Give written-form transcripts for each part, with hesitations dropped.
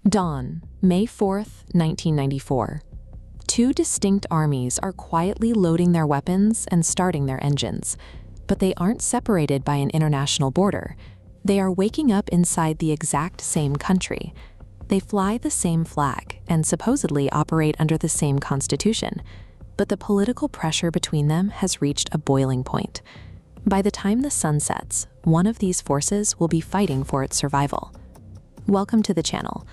Dawn, May 4th, 1994. Two distinct armies are quietly loading their weapons and starting their engines, but they aren't separated by an international border. They are waking up inside the exact same country. They fly the same flag and supposedly operate under the same constitution, but the political pressure between them has reached a boiling point. By the time the sun sets, one of these forces will be fighting for its survival. Welcome to the channel.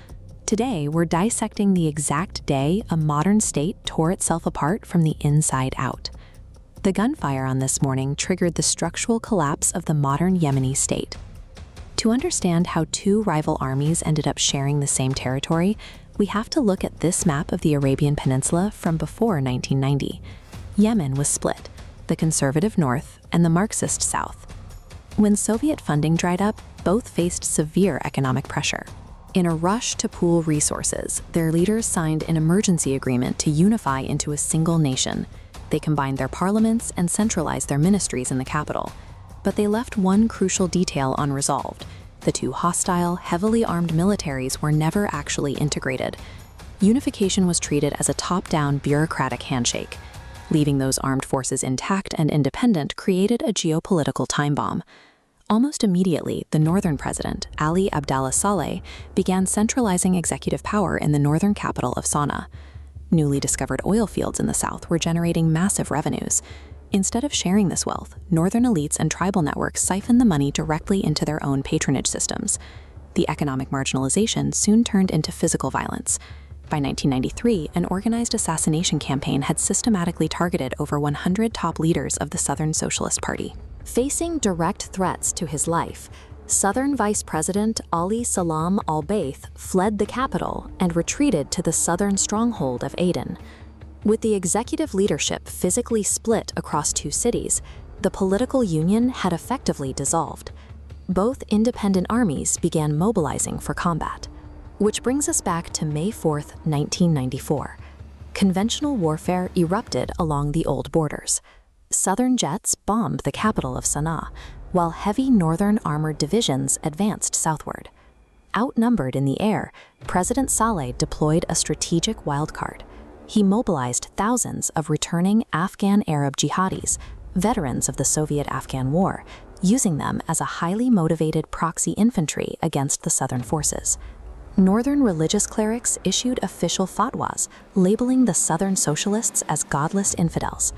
Today, we're dissecting the exact day a modern state tore itself apart from the inside out. The gunfire on this morning triggered the structural collapse of the modern Yemeni state. To understand how two rival armies ended up sharing the same territory, we have to look at this map of the Arabian Peninsula from before 1990. Yemen was split, the conservative north and the Marxist south. When Soviet funding dried up, both faced severe economic pressure. In a rush to pool resources, their leaders signed an emergency agreement to unify into a single nation. They combined their parliaments and centralized their ministries in the capital. But they left one crucial detail unresolved. The two hostile, heavily armed militaries were never actually integrated. Unification was treated as a top-down bureaucratic handshake. Leaving those armed forces intact and independent created a geopolitical time bomb. Almost immediately, the northern president, Ali Abdallah Saleh, began centralizing executive power in the northern capital of Sana'a. Newly discovered oil fields in the south were generating massive revenues. Instead of sharing this wealth, northern elites and tribal networks siphoned the money directly into their own patronage systems. The economic marginalization soon turned into physical violence. By 1993, an organized assassination campaign had systematically targeted over 100 top leaders of the Southern Socialist Party. Facing direct threats to his life, Southern Vice President Ali Salam al-Baith fled the capital and retreated to the southern stronghold of Aden. With the executive leadership physically split across two cities, the political union had effectively dissolved. Both independent armies began mobilizing for combat. Which brings us back to May 4th, 1994. Conventional warfare erupted along the old borders. Southern jets bombed the capital of Sana'a, while heavy northern armored divisions advanced southward. Outnumbered in the air, President Saleh deployed a strategic wildcard. He mobilized thousands of returning Afghan Arab jihadis, veterans of the Soviet-Afghan War, using them as a highly motivated proxy infantry against the southern forces. Northern religious clerics issued official fatwas, labeling the southern socialists as godless infidels.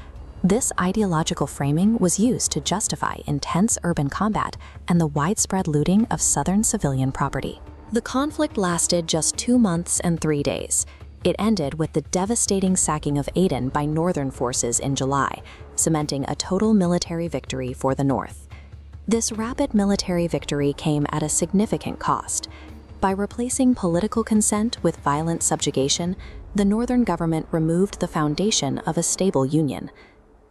This ideological framing was used to justify intense urban combat and the widespread looting of southern civilian property. The conflict lasted just 2 months and 3 days. It ended with the devastating sacking of Aden by northern forces in July, cementing a total military victory for the north. This rapid military victory came at a significant cost. By replacing political consent with violent subjugation, the northern government removed the foundation of a stable union.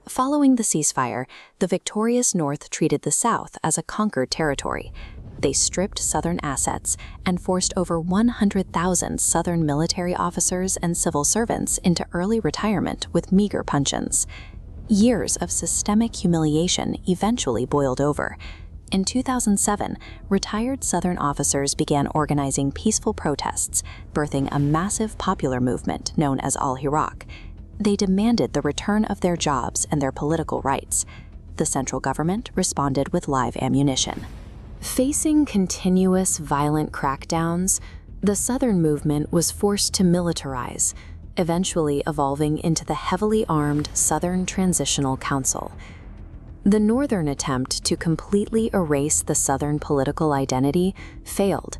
Following the ceasefire, the victorious North treated the South as a conquered territory. They stripped Southern assets and forced over 100,000 Southern military officers and civil servants into early retirement with meager pensions. Years of systemic humiliation eventually boiled over. In 2007, retired Southern officers began organizing peaceful protests, birthing a massive popular movement known as Al-Hiraq. They demanded the return of their jobs and their political rights. The central government responded with live ammunition. Facing continuous violent crackdowns, the Southern movement was forced to militarize, eventually evolving into the heavily armed Southern Transitional Council. The Northern attempt to completely erase the Southern political identity failed.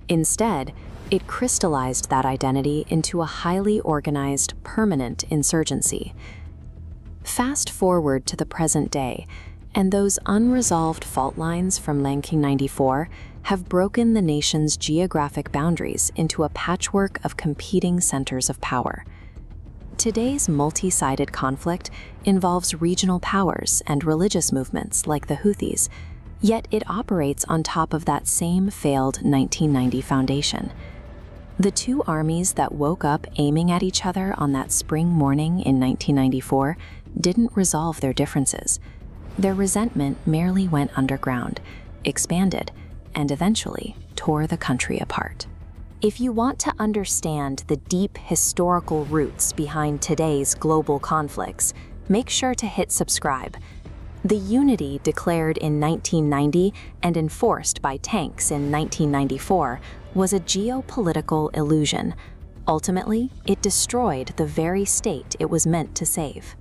Instead, it crystallized that identity into a highly organized, permanent insurgency. Fast forward to the present day, and those unresolved fault lines from 1994 have broken the nation's geographic boundaries into a patchwork of competing centers of power. Today's multi-sided conflict involves regional powers and religious movements like the Houthis, yet it operates on top of that same failed 1990 foundation. The two armies that woke up aiming at each other on that spring morning in 1994 didn't resolve their differences. Their resentment merely went underground, expanded, and eventually tore the country apart. If you want to understand the deep historical roots behind today's global conflicts, make sure to hit subscribe. The unity declared in 1990 and enforced by tanks in 1994 was a geopolitical illusion. Ultimately, it destroyed the very state it was meant to save.